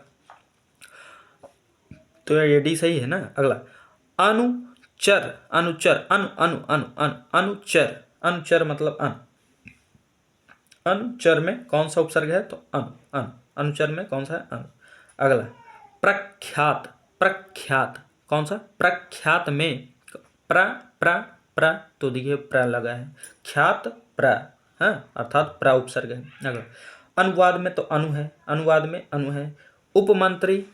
तो ये डी सही है ना। अगला, अनुचर अनुचर मतलब अनुचर में कौन सा उपसर्ग है? तो अनुचर में कौन सा है? अनु। अगला, प्रख्यात कौन सा? प्रख्यात में प्र, तो देखिए प्र लगा है। ख्यात प्र, हाँ, अर्थात प्र उपसर्ग है। अगला अनुवाद में तो अनु है, अनुवाद में अनु है। उपमंत्री,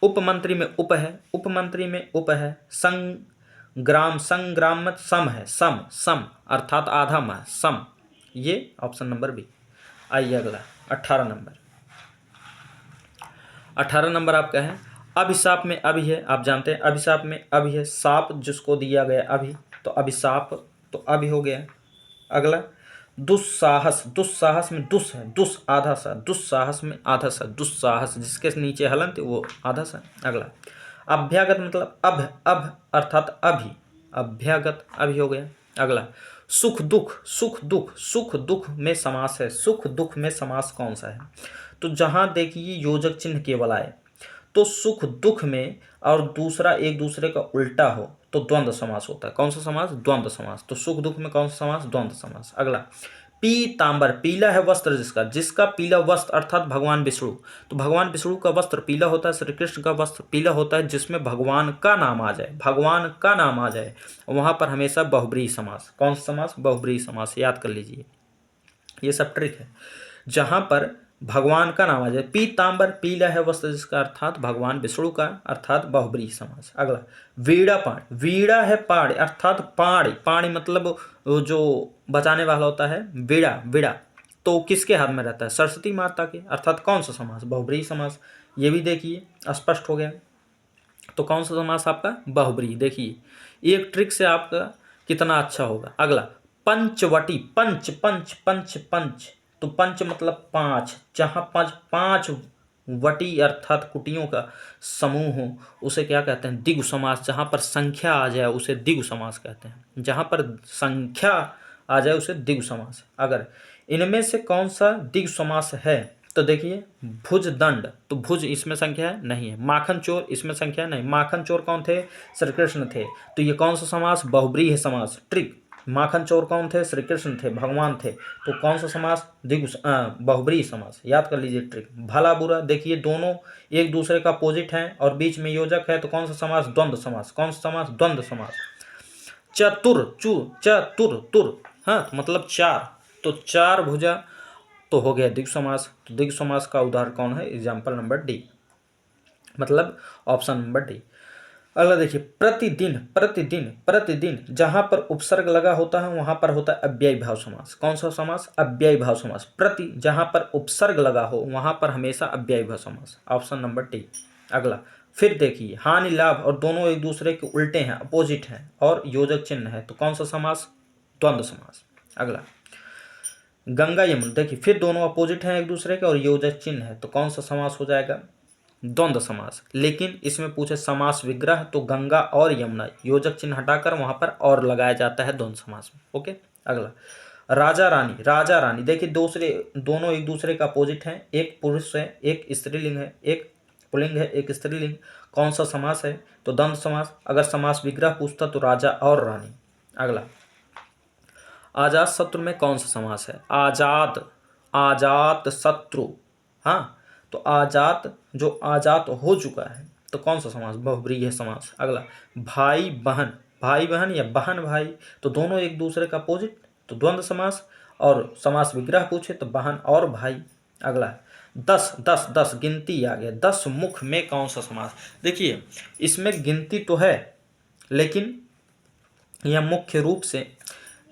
उपमंत्री में उप है, उपमंत्री में उप है। संग्राम, संग्राम में सम है, सम, सम अर्थात आधा में सम। ये ऑप्शन नंबर बी। आइए अगला 18 नंबर। 18 नंबर आपका है अभिशाप में अभि है। आप जानते हैं अभिशाप में अभि है, शाप जिसको दिया गया अभि, तो अभिशाप तो अभि हो गया। अगला दुस्साहस, दुस्साहस में दुस है, दुस आधा सा, दुस्साहस में आधा सा, दुस्साहस जिसके नीचे हलंत वो आधा सा। अगला अभ्यागत मतलब अब अर्थात अभि, अभ्यागत अभि हो गया। अगला सुख दुख, सुख दुख, सुख दुख में समास है। सुख दुख में समास कौन सा है? तो जहां देखिए योजक चिन्ह केवल आए, तो सुख दुख में और दूसरा एक दूसरे का उल्टा हो तो द्वंद्व समास होता है। कौन सा समास? द्वंद्व समास। तो सुख दुख में कौन सा समास? द्वंद्व समास। अगला पीतांबर, पीला है वस्त्र जिसका, जिसका पीला वस्त्र अर्थात भगवान विष्णु। तो भगवान विष्णु का वस्त्र पीला होता है, श्री कृष्ण का वस्त्र पीला होता है जिसमें भगवान का नाम आ जाए, भगवान का नाम आ जाए, वहां पर हमेशा बहुब्रीहि समास। कौन सा समास? बहुब्रीहि समास। याद कर लीजिए, ये सब ट्रिक है। जहां पर भगवान का नाम आ जाए, पीतांबर पीला है वस्त्र जिसका अर्थात भगवान विष्णु का, अर्थात बहुब्रीहि समास। अगला वीड़ा पाण, वीड़ा है पाड़ अर्थात पाड़ी, पाड़ी मतलब जो बचाने वाला होता है, वीड़ा, वीड़ा तो किसके हाथ में रहता है? सरस्वती माता के, अर्थात कौन सा समास? बहुब्रीहि समास। ये भी देखिए स्पष्ट हो गया। तो कौन सा समास आपका? बहुब्रीहि। देखिए एक ट्रिक से आपका कितना अच्छा होगा। अगला पंचवटी, पंच पंच पंच पंच, तो पंच मतलब पांच, जहां पांच, पांच वटी अर्थात कुटियों का समूह हो उसे क्या कहते हैं? द्विगु समास। जहां पर संख्या आ जाए उसे द्विगु समास कहते हैं, जहां पर संख्या आ जाए उसे द्विगु समास। अगर इनमें से कौन सा द्विगु समास है? तो देखिए भुज दंड, तो भुज इसमें संख्या है नहीं है। माखन चोर इसमें संख्या नहीं, माखन चोर कौन थे? श्री कृष्ण थे। तो ये कौन सा समास? बहुब्रीहि समास। ट्रिक, माखन चोर कौन थे? श्री कृष्ण थे, भगवान थे। तो कौन सा समास? बहुब्रीहि समास। याद कर लीजिए ट्रिक। भला बुरा, देखिए दोनों एक दूसरे का अपोजिट हैं और बीच में योजक है, तो कौन सा समास? द्वंद्व समास। कौन सा समास? द्वंद्व समास। चतुर, चतुर तुर, हाँ मतलब चार, तो चार भुजा तो हो गया द्विगु समास। तो द्विगु समास का उदाहरण कौन है? एग्जाम्पल नंबर डी, मतलब ऑप्शन नंबर डी। अगला देखिए प्रतिदिन, प्रतिदिन, प्रतिदिन जहां पर उपसर्ग लगा होता है वहां पर होता है अव्ययी भाव समास। कौन सा समास? अव्ययी भाव समास। प्रति जहां पर उपसर्ग लगा हो वहां पर हमेशा अव्ययी भाव समास। Option number D. अगला फिर देखिए हानि लाभ और दोनों एक दूसरे के उल्टे हैं, अपोजिट हैं और योजक चिन्ह है, तो कौन सा समास? द्वंद्व समास। अगला गंगा यमुना, देखिए फिर दोनों अपोजिट हैं एक दूसरे के और योजक चिन्ह है, तो कौन सा समास हो जाएगा? द्वंद्व समास। लेकिन इसमें पूछे समास विग्रह, तो गंगा और यमुना योजक चिन्ह हटाकर वहां पर और लगाया जाता है द्वंद्व समास में। ओके। अगला राजा रानी, राजा रानी, देखिए दूसरे दोनों एक दूसरे का अपोजिट हैं, एक पुरुष है एक स्त्रीलिंग है, एक पुल्लिंग है एक स्त्रीलिंग, कौन सा समास है? तो द्वंद्व समास। अगर समास विग्रह पूछता तो राजा और रानी। अगला आजात शत्रु में कौन सा समास है? आजात, आजात शत्रु, हाँ तो आजात जो आजात हो चुका है, तो कौन सा समास? बहुब्रीहि समास। अगला भाई बहन, भाई बहन या बहन भाई, तो दोनों एक दूसरे का अपोजिट, तो द्वंद्व समास। और समास विग्रह पूछे तो बहन और भाई। अगला दस, दस, दस गिनती आ गया, दस मुख में कौन सा समास? देखिए इसमें गिनती तो है लेकिन यह मुख्य रूप से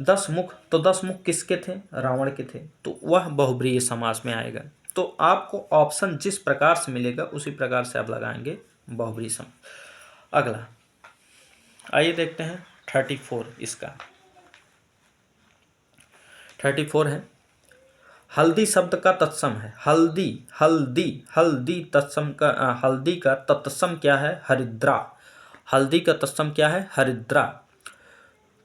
10 मुख, तो 10 मुख किसके थे? रावण के थे, तो वह बहुब्रीहि समास में आएगा। तो आपको ऑप्शन जिस प्रकार से मिलेगा उसी प्रकार से आप लगाएंगे बहुब्रीहि समास। अगला आइए देखते हैं 34, इसका 34 है हल्दी शब्द का तत्सम है। हल्दी, हल्दी, हल्दी तत्सम का हल्दी का तत्सम क्या है? हरिद्रा। हल्दी का तत्सम क्या है? हरिद्रा।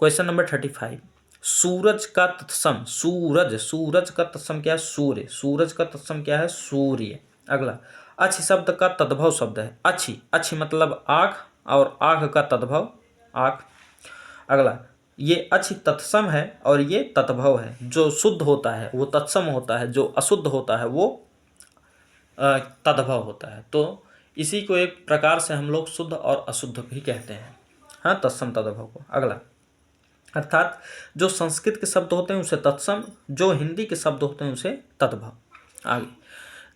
क्वेश्चन नंबर 35 सूरज का तत्सम, सूरज, सूरज का तत्सम क्या है? सूर्य। सूरज का तत्सम क्या है? सूर्य। अगला अच्छी शब्द का तद्भव शब्द है। अच्छी, अच्छी मतलब आँख और आँख का तद्भव आँख। अगला ये अच्छी तत्सम है और ये तद्भव है। जो शुद्ध होता है वो तत्सम होता है, जो अशुद्ध होता है वो तद्भव होता है। तो इसी को एक प्रकार से हम लोग शुद्ध और अशुद्ध भी कहते हैं, हाँ तत्सम तद्भव को। अगला अर्थात जो संस्कृत के शब्द होते हैं उसे तत्सम, जो हिंदी के शब्द होते हैं उसे तद्भव। आगे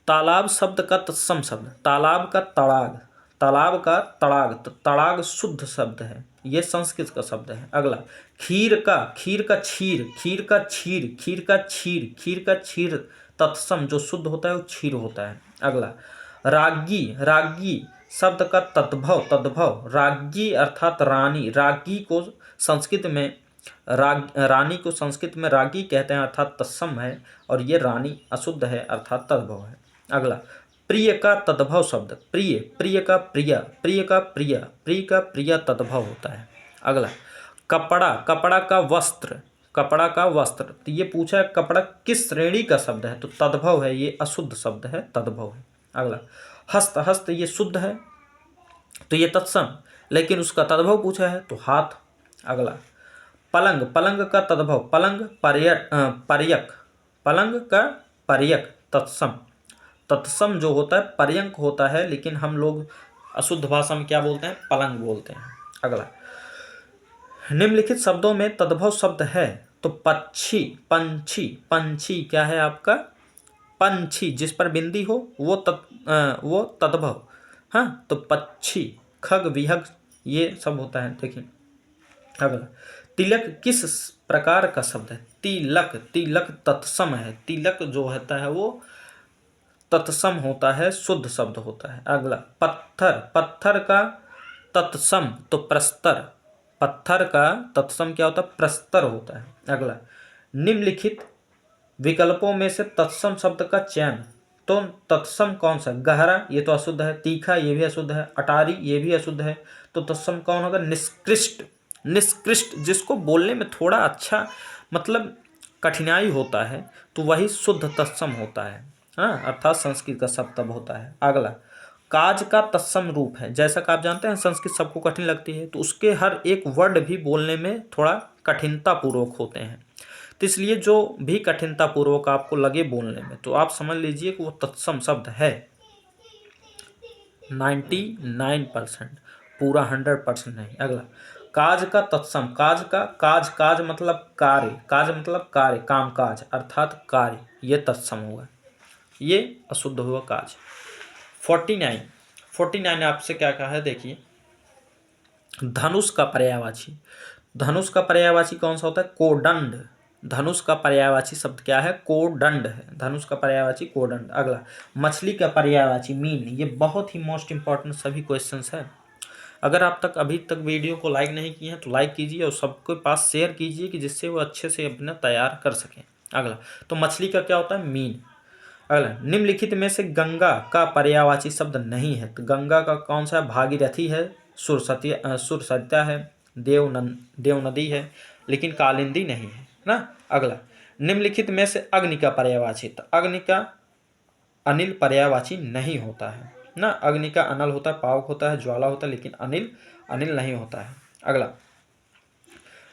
तालाब शब्द का तत्सम शब्द, तालाब का तड़ाग, तालाब का तड़ाग, तो तड़ाग शुद्ध शब्द है, ये संस्कृत का शब्द है। अगला खीर का क्षीर, खीर का छीर, खीर का छीर तत्सम जो शुद्ध होता है वो क्षीर होता है। अगला राज्ञी शब्द का तद्भव, राज्ञी अर्थात रानी, राज्ञी को संस्कृत में रानी को संस्कृत में राज्ञी कहते हैं अर्थात तत्सम है, और ये रानी अशुद्ध है अर्थात तद्भव है। अगला प्रिय का तद्भव शब्द, प्रिय का प्रिय तद्भव होता है। अगला कपड़ा का वस्त्र, तो ये पूछा है कपड़ा किस श्रेणी का शब्द है, तो तद्भव है, ये अशुद्ध शब्द है, तद्भव है। अगला हस्त ये शुद्ध है, तो ये तत्सम, लेकिन उसका तद्भव पूछा है तो हाथ। अगला पलंग का तद्भव, पलंग का पर्यक तत्सम जो होता है पर्यंक होता है, लेकिन हम लोग अशुद्ध भाषा में क्या बोलते हैं, पलंग बोलते हैं। अगला निम्नलिखित शब्दों में तद्भव शब्द है, तो पंछी क्या है आपका, पंछी जिस पर बिंदी हो वो तद्भव। हाँ, तो पक्षी, खग विहग ये सब होता है। देखिए अगला तिलक किस प्रकार का शब्द है, तिलक तत्सम है, तिलक जो होता है वो तत्सम होता है, शुद्ध शब्द होता है। अगला पत्थर का तत्सम, तो प्रस्तर, पत्थर का तत्सम क्या होता है, प्रस्तर होता है। अगला निम्नलिखित विकल्पों में से तत्सम शब्द का चयन, तो तत्सम कौन सा, गहरा ये तो अशुद्ध है, तीखा ये भी अशुद्ध है, अटारी ये भी अशुद्ध है, तो तत्सम कौन होगा, निष्कृष्ट जिसको बोलने में थोड़ा अच्छा मतलब कठिनाई होता है, तो वही शुद्ध तत्सम होता है। हाँ, अर्थात संस्कृत का शब्द तब होता है। अगला काज का तत्सम रूप है, जैसा कि आप जानते हैं संस्कृत सबको कठिन लगती है, तो उसके हर एक वर्ड भी बोलने में थोड़ा कठिनता पूर्वक होते हैं, तो इसलिए जो भी कठिनता पूर्वक आपको लगे बोलने में, तो आप समझ लीजिए कि वो तत्सम शब्द है। 99%, पूरा 100% नहीं। अगला काज का तत्सम, काज मतलब कार्य, कामकाज अर्थात कार्य, ये तत्सम होगा, ये अशुद्ध हुआ काज। 49 आपसे क्या कहा है, देखिए धनुष का पर्यायवाची कौन सा होता है, कोदंड। धनुष का पर्यायवाची शब्द क्या है, कोदंड है, धनुष का पर्यायवाची कोदंड। अगला मछली का पर्यायवाची मीन, ये बहुत ही मोस्ट इंपॉर्टेंट सभी क्वेश्चंस है। अगर आप तक अभी तक वीडियो को लाइक नहीं किए हैं तो लाइक कीजिए और सबके पास शेयर कीजिए कि जिससे वो अच्छे से अपना तैयार कर सकें। अगला तो मछली का क्या होता है, मीन। अगला निम्नलिखित में से गंगा का पर्यायवाची शब्द नहीं है, तो गंगा का कौन सा है, भागीरथी है, सुरसत्या है, देव नदी है, लेकिन कालिंदी नहीं है ना। अगला निम्नलिखित में से अग्नि का पर्यायवाची, तो अग्नि का अनिल पर्यायवाची नहीं होता है ना, अग्नि का अनल होता है, पावक होता है, ज्वाला होता है, लेकिन अनिल नहीं होता है। अगला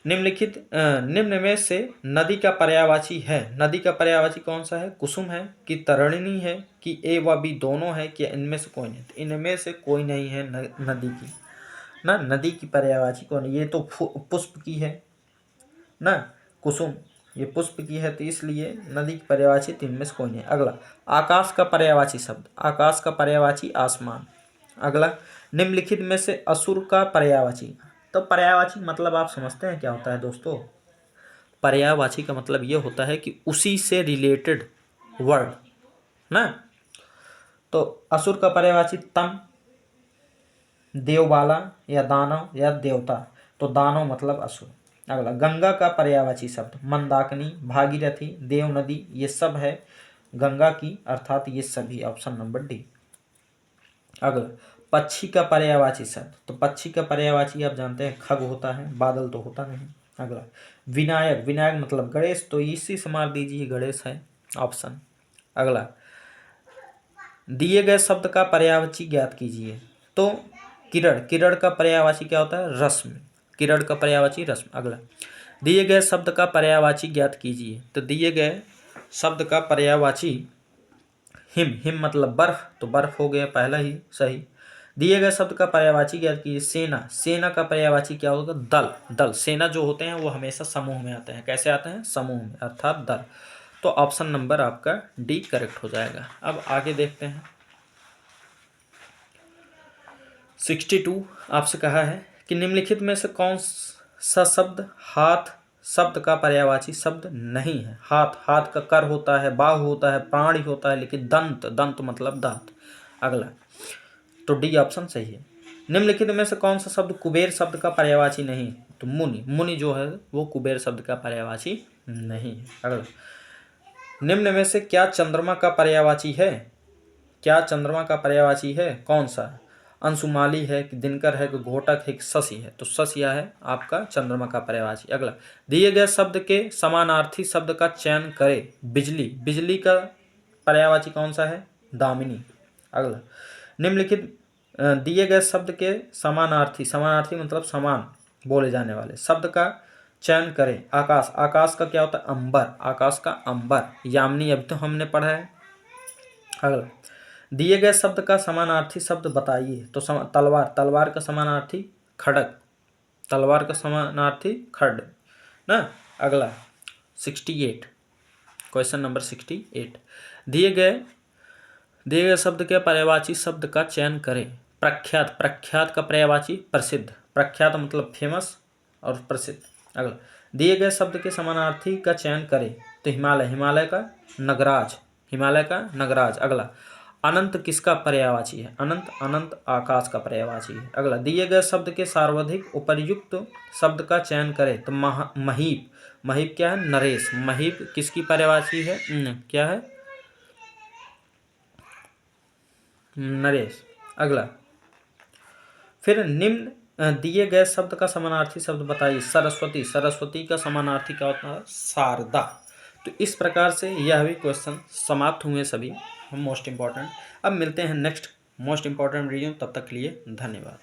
निम्न में से नदी का पर्यायवाची है, नदी का पर्यायवाची कौन सा है, कुसुम है कि तरणिनी है कि ए व बी दोनों है कि इनमें से कोई नहीं, तो इनमें से कोई नहीं है नदी की ना, नदी की पर्यायवाची कौन, ये तो पुष्प की है ना, कुसुम ये पुष्प की है, तो इसलिए नदी की पर्यायवाची तीन में से कोई नहीं। अगला आकाश का पर्यायवाची शब्द, आकाश का पर्यायवाची आसमान। अगला निम्नलिखित में से असुर का पर्यायवाची, तो पर्यायवाची मतलब आप समझते हैं क्या होता है दोस्तों, पर्यायवाची का मतलब ये होता है कि उसी से रिलेटेड वर्ड ना, तो असुर का पर्यायवाची तम, देवबाला या दानव या देवता, तो दानव मतलब असुर। अगला गंगा का पर्यायवाची शब्द मंदाकिनी, भागीरथी, देव नदी, ये सब है गंगा की, अर्थात ये सभी, ऑप्शन नंबर डी। अगला पक्षी का पर्यायवाची शब्द, तो पक्षी का पर्यायवाची आप जानते हैं खग होता है, बादल तो होता नहीं। अगला विनायक मतलब गणेश, तो इसी से मार दीजिए, गणेश है ऑप्शन। अगला दिए गए शब्द का पर्यायवाची ज्ञात कीजिए, तो किरण का पर्यायवाची क्या होता है, रश्मि, किरण का पर्यायवाची रश्मि। अगला दिए गए शब्द का पर्यायवाची ज्ञात कीजिए, तो दिए गए शब्द का पर्यायवाची हिम मतलब बर्फ, तो बर्फ हो गया पहला ही सही। दिए गए शब्द का पर्यायवाची ज्ञात कीजिए। सेना, सेना का पर्यायवाची क्या होगा? दल, दल। सेना जो होते हैं वो हमेशा समूह में आते हैं। कैसे आते हैं? समूह में, अर्थात दल। तो ऑप्शन नंबर आपका डी करेक्ट हो जाएगा। अब आगे देखते हैं 62 आपसे कहा है कि निम्नलिखित में से कौन सा शब्द हाथ शब्द का पर्यायवाची शब्द नहीं है? हाथ, हाथ का कर होता है, बाहु होता है, प्राणी होता है, लेकिन दंत, दंत मतलब दांत। अगला, तो डी ऑप्शन सही है। निम्नलिखित में से कौन सा शब्द कुबेर शब्द का पर्यायवाची नहीं है? तो मुनि, मुनि जो है वो कुबेर शब्द का पर्यायवाची नहीं है। अगला, निम्न में से क्या चंद्रमा का पर्यायवाची है? क्या चंद्रमा का पर्यायवाची है? कौन सा? अंशुमाली है कि दिनकर है कि घोटक है कि शशि है? तो शशि है आपका चंद्रमा का पर्यायवाची। अगला, दिए गए शब्द के समानार्थी शब्द का चयन करें। बिजली, बिजली का पर्यायवाची कौन सा है? दामिनी। अगला, निम्नलिखित दिए गए शब्द के समानार्थी, समानार्थी मतलब समान बोले जाने वाले शब्द का चयन करें। आकाश, आकाश का क्या होता है? अंबर, आकाश का अंबर। यामिनी अभी तो हमने पढ़ा है। अगला, दिए गए शब्द का समानार्थी शब्द बताइए। तो तलवार, तलवार का समानार्थी खड्ग, तलवार का समानार्थी खड्ग ना। अगला 68, क्वेश्चन नंबर 68, दिए गए शब्द के पर्यायवाची शब्द का चयन करें। प्रख्यात, प्रख्यात का पर्यायवाची प्रसिद्ध, प्रख्यात मतलब फेमस और प्रसिद्ध। अगला, दिए गए शब्द के समानार्थी का चयन करें। तो हिमालय, हिमालय का नगराज, हिमालय का नगराज। अगला, अनंत किसका पर्यायवाची है? अनंत, अनंत आकाश का पर्यायवाची है। अगला, दिए गए शब्द के सर्वाधिक उपर्युक्त शब्द का चयन करें। तो महीप, महीप क्या है? नरेश, महीप किसकी पर्यायवाची है? क्या है? नरेश। अगला, फिर निम्न दिए गए शब्द का समानार्थी शब्द बताइए। सरस्वती, सरस्वती का समानार्थी क्या होता है? शारदा। तो इस प्रकार से यह भी क्वेश्चन समाप्त हुए सभी मोस्ट इम्पॉर्टेंट। अब मिलते हैं नेक्स्ट मोस्ट इम्पॉर्टेंट वीडियो, तब तक के लिए धन्यवाद।